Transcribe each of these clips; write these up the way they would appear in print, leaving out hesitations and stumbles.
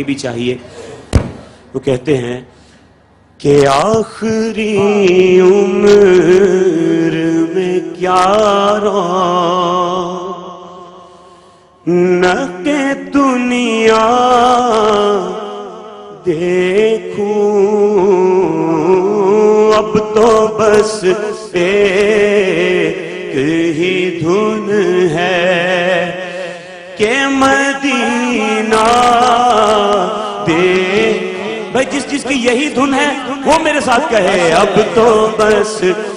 بھی چاہیے. وہ کہتے ہیں کہ آخری عمر میں کیا رونقیں دنیا دیکھوں، اب تو بس ایک ہی دھن ہے کہ مدینہ دیکھ. بھائی جس کی یہی دھن ہے وہ میرے ساتھ کہے اب تو بس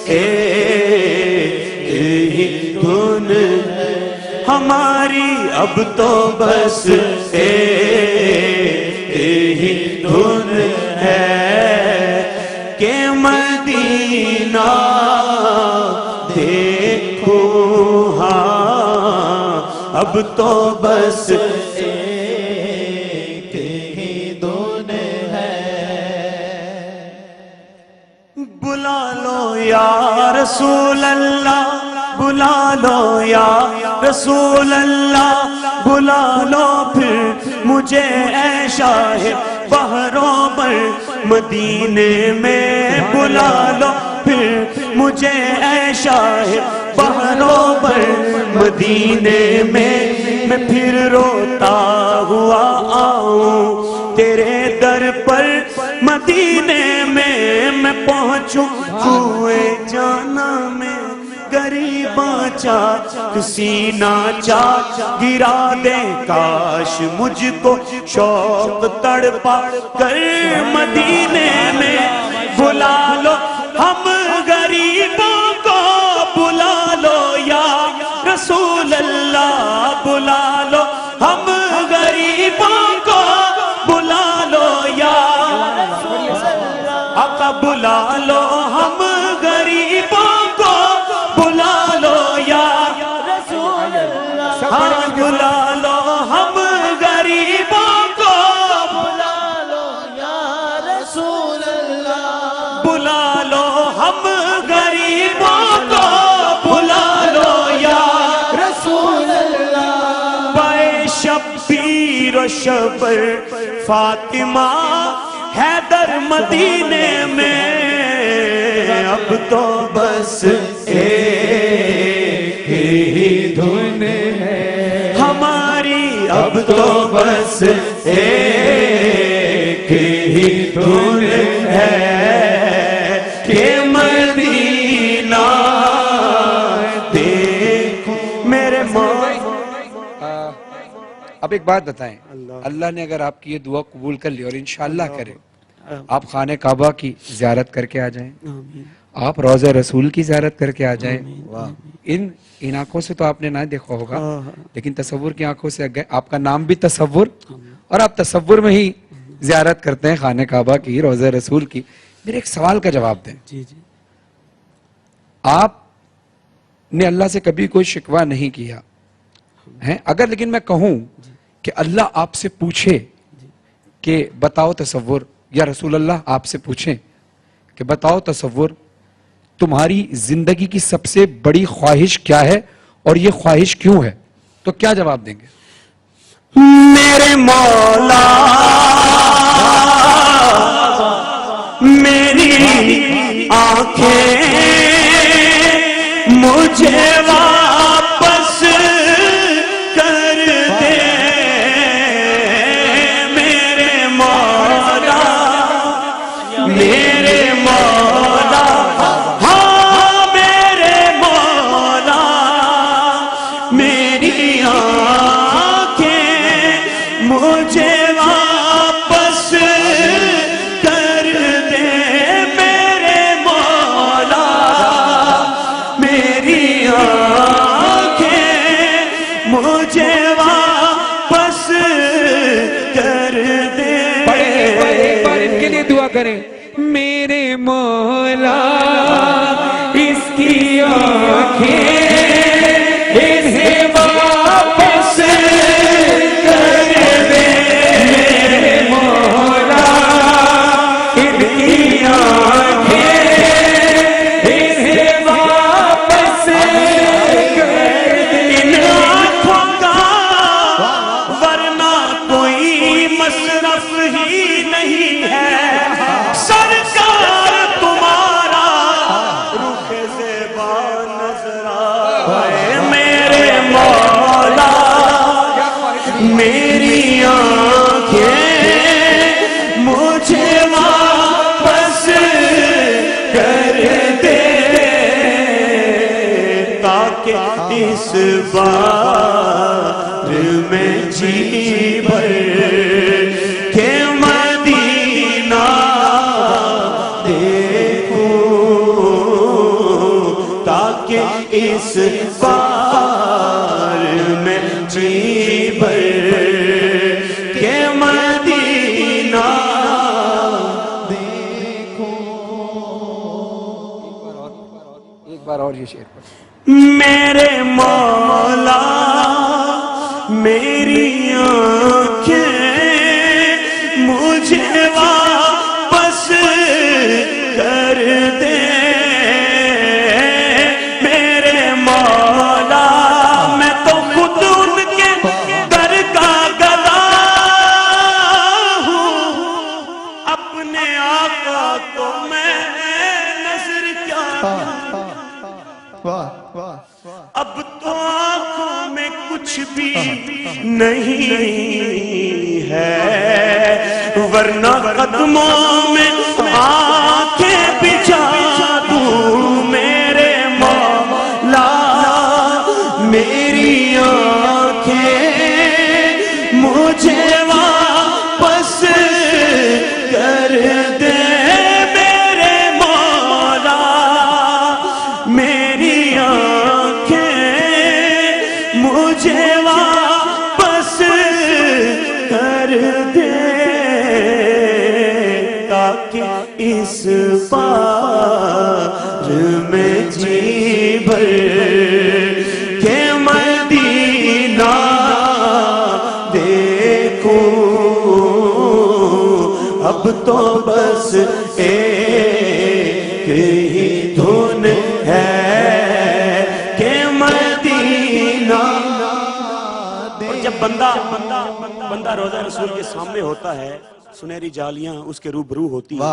ایک ہی دھن ہے ہماری، اب تو بس ایک ہی دھن ہے کہ مدینہ دیکھو. ہاں اب تو بس ایک ہی دھن ہے. بلا لو یا رسول اللہ، بلا لو یا رسول اللہ، بلا لو پھر مجھے اے شاہ بحروں پر مدینے میں، بلا لو پھر مجھے اے شاہ بحروں پر مدینے میں پھر روتا ہوا آؤں تیرے در پر مدینے میں پہنچوں کوئے جانا میں غریباں چاک سینہ چاک گرا دے، کاش مجھ کو شوق تڑپا کر مدینے میں بلا لو ہم غریبوں کو، بلا لو یا رسول اللہ، بلا لو ہم غریبوں کو، بلا لو یا آقا، بلا لو ہم غریبوں کو، بلا لو یا رسول اللہ، ہاں بلا لو ہم غریبوں کو، بلا لو یا رسول اللہ، بلا لو ہم غریبوں کو، بلا لو یا رسول اللہ. بائے شبیر و شبر فاطمہ حیدر مدینے میں، اب تو بس ایک ہی دھن ہے ہماری، اب تو بس ایک ہی دھن ہے کہ مدینہ دیکھو میرے اب ایک بات بتائیں، اللہ نے اگر آپ کی یہ دعا قبول کر لی اور انشاءاللہ کرے آپ خانہ کعبہ کی زیارت کر کے آ جائیں، آپ روضہ رسول کی زیارت کر کے آ جائیں، ان آنکھوں سے تو آپ نے نہ دیکھا ہوگا لیکن تصور کی آنکھوں سے آپ کا نام بھی تصور، اور آپ تصور میں ہی زیارت کرتے ہیں خانہ کعبہ کی، روضہ رسول کی. میرے ایک سوال کا جواب دیں، آپ نے اللہ سے کبھی کوئی شکوہ نہیں کیا ہے، اگر لیکن میں کہوں کہ اللہ آپ سے پوچھے کہ بتاؤ تصور، یا رسول اللہ آپ سے پوچھیں کہ بتاؤ تصور تمہاری زندگی کی سب سے بڑی خواہش کیا ہے اور یہ خواہش کیوں ہے، تو کیا جواب دیں گے؟ میرے مولا میری آنکھیں مجھے واپس کر دے، میرے مولا میرے مولا، ہاں میرے مولا میری آنکھیں مجھے واپس کر دے، میرے مولا میری آنکھیں مجھے واپس کر دے. ایک بار ان کے لیے دعا کریں، میرے مولا اس کی آنکھیں انہیں واپس کر دے، میرے مولا ان کی آنکھیں انہیں واپس کر دے. ان آنکھوں کا ورنہ کوئی مصرف صرف ہی نہیں ہے سرکار تمہارا رخ زیبا نظر آئے میرے مولا میری آنکھیں مجھے واپس کر دے تاکہ اس بار میں جی بھر کے مدینہ دیکھوں تاکہ اس بار میں جی بھر کے مدینہ ایک بار اور یہ شعر پڑھ میرے مولا میری آنکھیں مجھے واپس کر دے میرے مولا میں تو خود ان کے در کا گدا ہوں اپنے آقا کو میں نظر کیا اب تو آنکھوں میں کچھ بھی نہیں ہے ورنہ قدموں میں آنکھیں بچھا دوں میرے مولا میری آنکھیں مجھے واپس کر دے میرے مولا میری آنکھیں مجھے واپس کر دے تاکہ اس بار میں جی بھر کے مدینہ دیکھوں اب تو بس ایک ہی دھن ہے کہ مدینہ اور جب بندہ روضہ رسول کے سامنے ہوتا ہے سنہری جالیاں اس کے روبرو ہوتی ہیں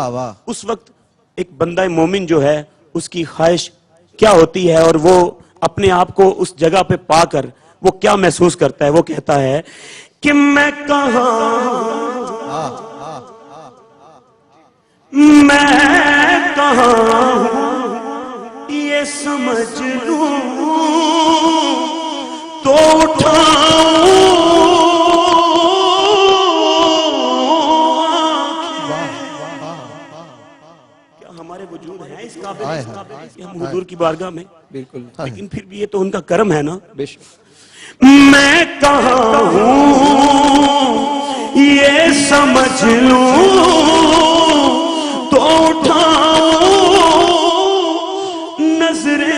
اس وقت ایک بندہ مومن جو ہے اس کی خواہش کیا ہوتی ہے اور وہ اپنے آپ کو اس جگہ پہ پا کر وہ کیا محسوس کرتا ہے وہ کہتا ہے کہ میں کہاں ہوں یہ سمجھ لوں تو اٹھاؤں کیا ہمارے وجود ہیں اس قابل کہ ہم حضور کی بارگاہ میں بالکل لیکن پھر بھی یہ تو ان کا کرم ہے نا بے شک میں کہاں ہوں یہ سمجھ لوں تو اٹھاؤں نظریں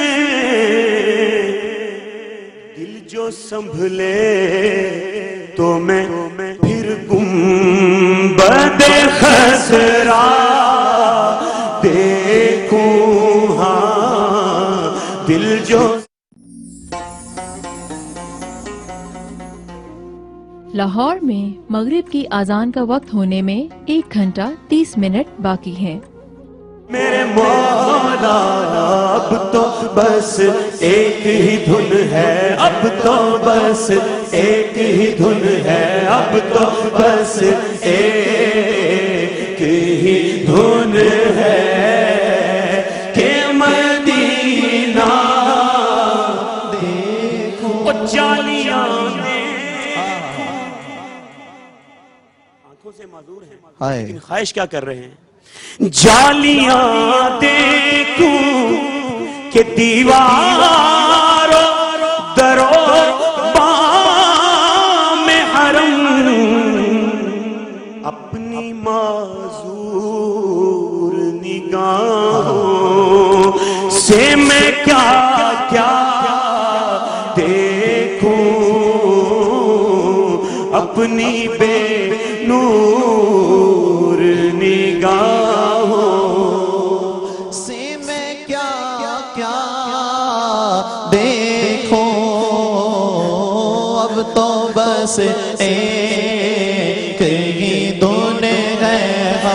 دل جو سنبھلے تو میں پھر گنبد خضرا دیکھوں ہاں دل جو لاہور میں مغرب کی اذان کا وقت ہونے میں 1 گھنٹہ 30 منٹ باقی ہے میرے مولا اب تو بس ایک ہی دھن ہے اب تو بس ایک ہی دھن ہے اب تو بس ایک ہی دھن ہے کہ مدینہ دیکھو جالیاں آنکھوں سے معذور ہیں لیکن خواہش کیا کر رہے ہیں جالیاں دیکھوں کہ دیوار درو بام حرم اپنی معذور نگاہوں سے میں کیا کیا دیکھوں اپنی بے نور نگاہوں سے میں کیا کیا دیکھوں اب تو بس ایک ہی دھن